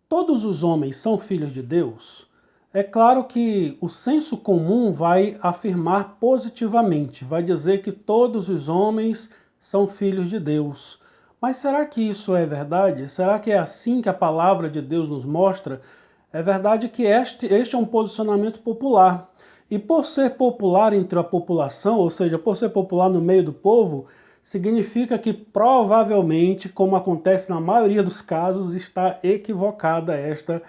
Todos os homens são filhos de Deus? É claro que o senso comum vai afirmar positivamente, vai dizer que todos os homens são filhos de Deus. Mas será que isso é verdade? Será que é assim que a palavra de Deus nos mostra? É verdade que este é um posicionamento popular. E por ser popular entre a população, ou seja, por ser popular no meio do povo, significa que provavelmente, como acontece na maioria dos casos, está equivocada esta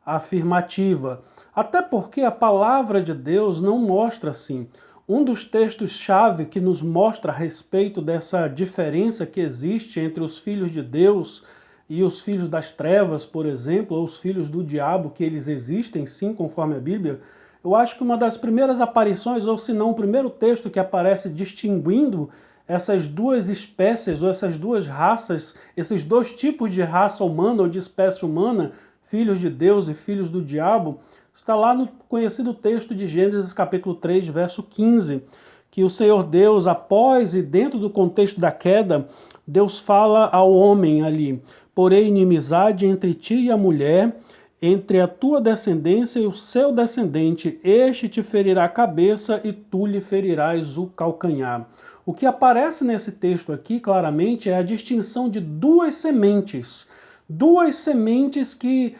afirmativa. Até porque a palavra de Deus não mostra assim. Um dos textos-chave que nos mostra a respeito dessa diferença que existe entre os filhos de Deus e os filhos das trevas, por exemplo, ou os filhos do diabo, que eles existem sim, conforme a Bíblia, eu acho que uma das primeiras aparições, ou se não o primeiro texto que aparece distinguindo essas duas espécies, ou essas duas raças, esses dois tipos de raça humana ou de espécie humana, filhos de Deus e filhos do diabo, está lá no conhecido texto de Gênesis capítulo 3, verso 15, que o Senhor Deus, após e dentro do contexto da queda, Deus fala ao homem ali: porém inimizade entre ti e a mulher, entre a tua descendência e o seu descendente, este te ferirá a cabeça e tu lhe ferirás o calcanhar. O que aparece nesse texto aqui, claramente, é a distinção de duas sementes que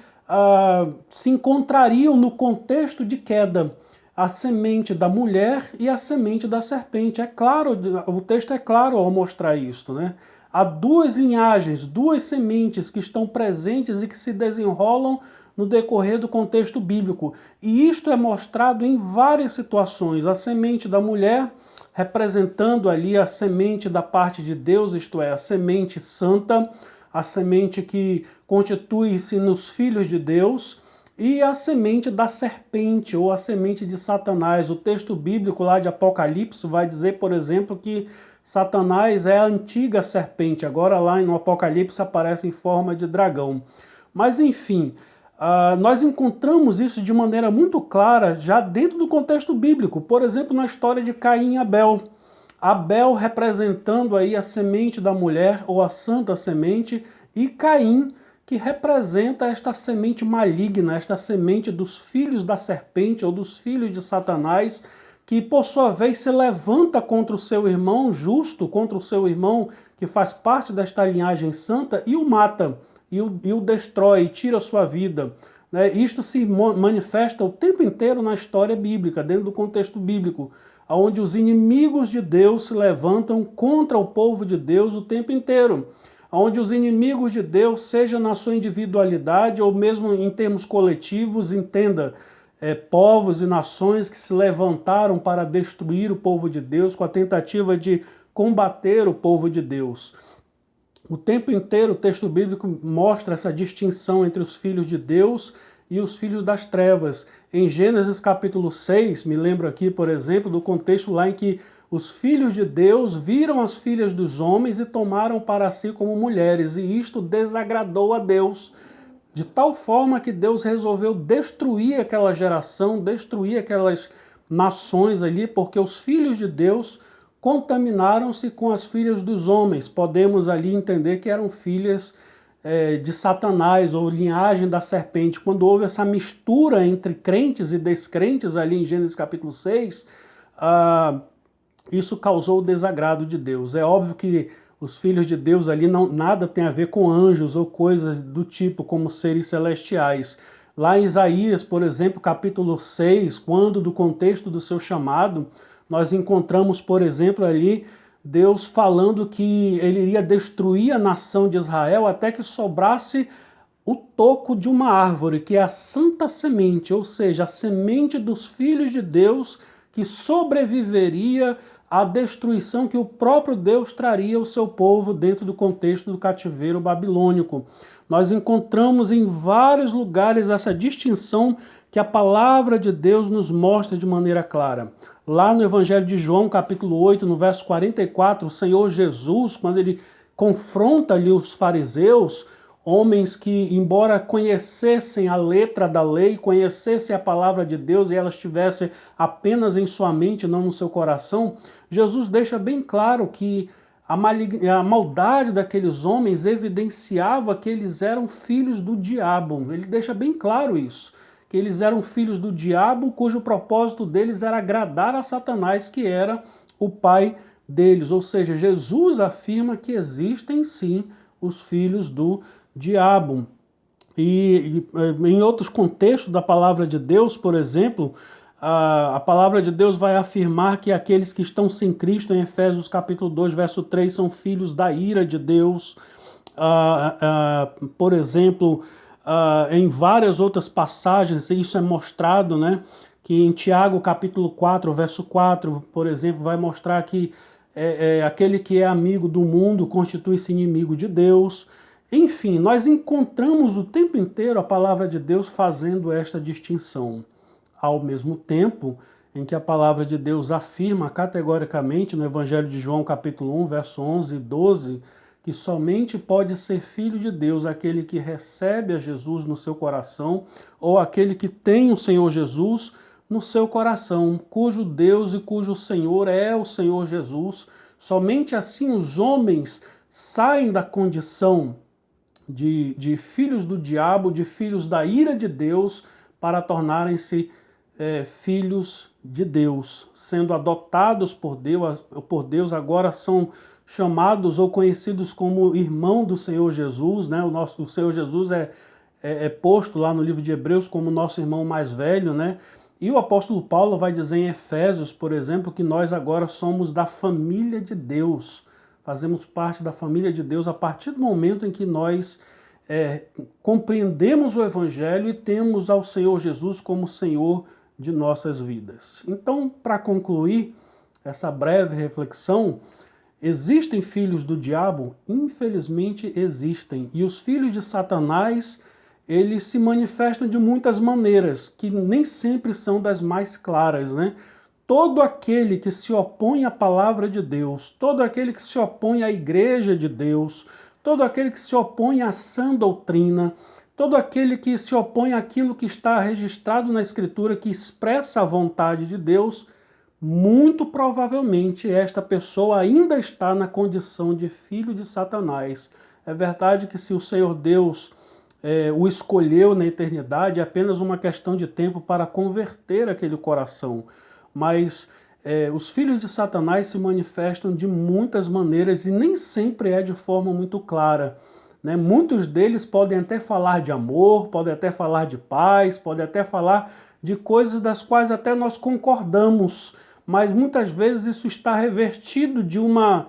se encontrariam no contexto de queda. A semente da mulher e a semente da serpente. É claro, o texto é claro ao mostrar isto, né? Há duas linhagens, duas sementes que estão presentes e que se desenrolam no decorrer do contexto bíblico. E isto é mostrado em várias situações. A semente da mulher representando ali a semente da parte de Deus, isto é, a semente santa, a semente que constitui-se nos filhos de Deus, e a semente da serpente, ou a semente de Satanás. O texto bíblico lá de Apocalipse vai dizer, por exemplo, que Satanás é a antiga serpente, agora lá no Apocalipse aparece em forma de dragão. Mas enfim, nós encontramos isso de maneira muito clara já dentro do contexto bíblico. Por exemplo, na história de Caim e Abel. Abel representando aí a semente da mulher, ou a santa semente, e Caim, que representa esta semente maligna, esta semente dos filhos da serpente, ou dos filhos de Satanás, que por sua vez se levanta contra o seu irmão justo, contra o seu irmão que faz parte desta linhagem santa, e o mata, e o destrói, tira sua vida. Isto se manifesta o tempo inteiro na história bíblica, dentro do contexto bíblico, onde os inimigos de Deus se levantam contra o povo de Deus o tempo inteiro, onde os inimigos de Deus, seja na sua individualidade ou mesmo em termos coletivos, entenda, povos e nações que se levantaram para destruir o povo de Deus com a tentativa de combater o povo de Deus. O tempo inteiro o texto bíblico mostra essa distinção entre os filhos de Deus e os filhos das trevas. Em Gênesis capítulo 6, me lembro aqui, por exemplo, do contexto lá em que os filhos de Deus viram as filhas dos homens e tomaram para si como mulheres, e isto desagradou a Deus, de tal forma que Deus resolveu destruir aquela geração, destruir aquelas nações ali, porque os filhos de Deus contaminaram-se com as filhas dos homens. Podemos ali entender que eram filhas de Satanás, ou linhagem da serpente. Quando houve essa mistura entre crentes e descrentes ali em Gênesis capítulo 6, isso causou o desagrado de Deus. É óbvio que os filhos de Deus ali nada tem a ver com anjos ou coisas do tipo, como seres celestiais. Lá em Isaías, por exemplo, capítulo 6, quando do contexto do seu chamado, nós encontramos, por exemplo, ali Deus falando que ele iria destruir a nação de Israel até que sobrasse o toco de uma árvore, que é a santa semente, ou seja, a semente dos filhos de Deus que sobreviveria à destruição que o próprio Deus traria ao seu povo dentro do contexto do cativeiro babilônico. Nós encontramos em vários lugares essa distinção que a palavra de Deus nos mostra de maneira clara. Lá no Evangelho de João, capítulo 8, no verso 44, o Senhor Jesus, quando ele confronta ali os fariseus, homens que, embora conhecessem a letra da lei, conhecessem a palavra de Deus e ela estivesse apenas em sua mente, não no seu coração, Jesus deixa bem claro que a maldade daqueles homens evidenciava que eles eram filhos do diabo. Ele deixa bem claro isso, que eles eram filhos do diabo, cujo propósito deles era agradar a Satanás, que era o pai deles. Ou seja, Jesus afirma que existem sim os filhos do diabo. E em outros contextos da palavra de Deus, por exemplo, a palavra de Deus vai afirmar que aqueles que estão sem Cristo, em Efésios capítulo 2, verso 3, são filhos da ira de Deus. Por exemplo, em várias outras passagens, isso é mostrado, né? Que em Tiago capítulo 4, verso 4, por exemplo, vai mostrar que aquele que é amigo do mundo constitui-se inimigo de Deus. Enfim, nós encontramos o tempo inteiro a palavra de Deus fazendo esta distinção. Ao mesmo tempo em que a palavra de Deus afirma categoricamente no Evangelho de João, capítulo 1, verso 11 e 12, que somente pode ser filho de Deus aquele que recebe a Jesus no seu coração, ou aquele que tem o Senhor Jesus no seu coração, cujo Deus e cujo Senhor é o Senhor Jesus. Somente assim os homens saem da condição de filhos do diabo, de filhos da ira de Deus, para tornarem-se filhos de Deus, sendo adotados por Deus, agora são chamados ou conhecidos como irmão do Senhor Jesus, né? O Senhor Jesus é posto lá no livro de Hebreus como nosso irmão mais velho, né? E o apóstolo Paulo vai dizer em Efésios, por exemplo, que nós agora somos da família de Deus, fazemos parte da família de Deus a partir do momento em que nós compreendemos o Evangelho e temos ao Senhor Jesus como Senhor de nossas vidas. Então, para concluir essa breve reflexão, existem filhos do diabo? Infelizmente existem. E os filhos de Satanás, eles se manifestam de muitas maneiras, que nem sempre são das mais claras, né? Todo aquele que se opõe à palavra de Deus, todo aquele que se opõe à igreja de Deus, todo aquele que se opõe à sã doutrina, todo aquele que se opõe àquilo que está registrado na Escritura, que expressa a vontade de Deus, muito provavelmente esta pessoa ainda está na condição de filho de Satanás. É verdade que se o Senhor Deus o escolheu na eternidade, é apenas uma questão de tempo para converter aquele coração. Mas os filhos de Satanás se manifestam de muitas maneiras e nem sempre é de forma muito clara, né? Muitos deles podem até falar de amor, podem até falar de paz, podem até falar de coisas das quais até nós concordamos, mas muitas vezes isso está revertido de uma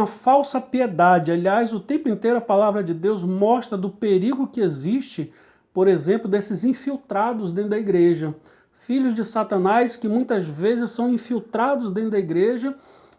falsa piedade. Aliás, o tempo inteiro a palavra de Deus mostra do perigo que existe, por exemplo, desses infiltrados dentro da igreja. Filhos de Satanás que muitas vezes são infiltrados dentro da igreja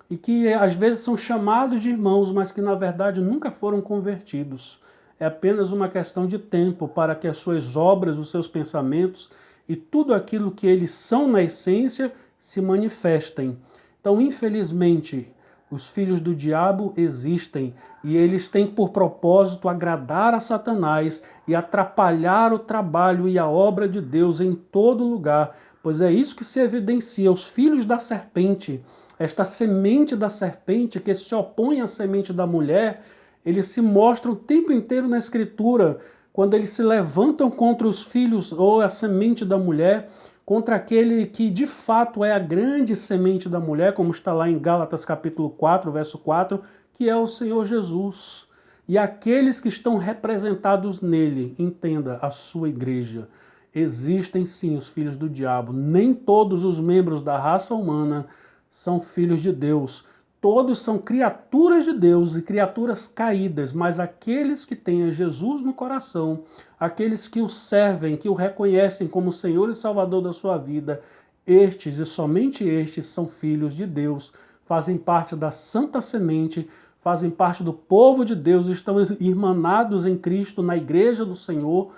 e que às vezes são chamados de irmãos, mas que na verdade nunca foram convertidos. É apenas uma questão de tempo para que as suas obras, os seus pensamentos e tudo aquilo que eles são na essência se manifestem. Então, infelizmente, os filhos do diabo existem e eles têm por propósito agradar a Satanás e atrapalhar o trabalho e a obra de Deus em todo lugar, pois é isso que se evidencia. Os filhos da serpente, esta semente da serpente que se opõe à semente da mulher, eles se mostram o tempo inteiro na Escritura, quando eles se levantam contra os filhos ou a semente da mulher, contra aquele que de fato é a grande semente da mulher, como está lá em Gálatas capítulo 4, verso 4, que é o Senhor Jesus. E aqueles que estão representados nele, entenda, a sua igreja. Existem sim os filhos do diabo. Nem todos os membros da raça humana são filhos de Deus. Todos são criaturas de Deus e criaturas caídas, mas aqueles que têm a Jesus no coração, aqueles que o servem, que o reconhecem como Senhor e Salvador da sua vida, estes e somente estes são filhos de Deus, fazem parte da santa semente, fazem parte do povo de Deus, estão irmanados em Cristo, na igreja do Senhor,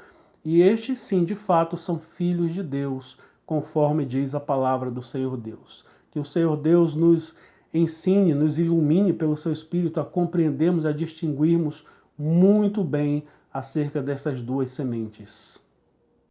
e estes sim, de fato, são filhos de Deus, conforme diz a palavra do Senhor Deus. Que o Senhor Deus nos ensine, nos ilumine pelo seu Espírito a compreendermos, a distinguirmos muito bem acerca dessas duas sementes.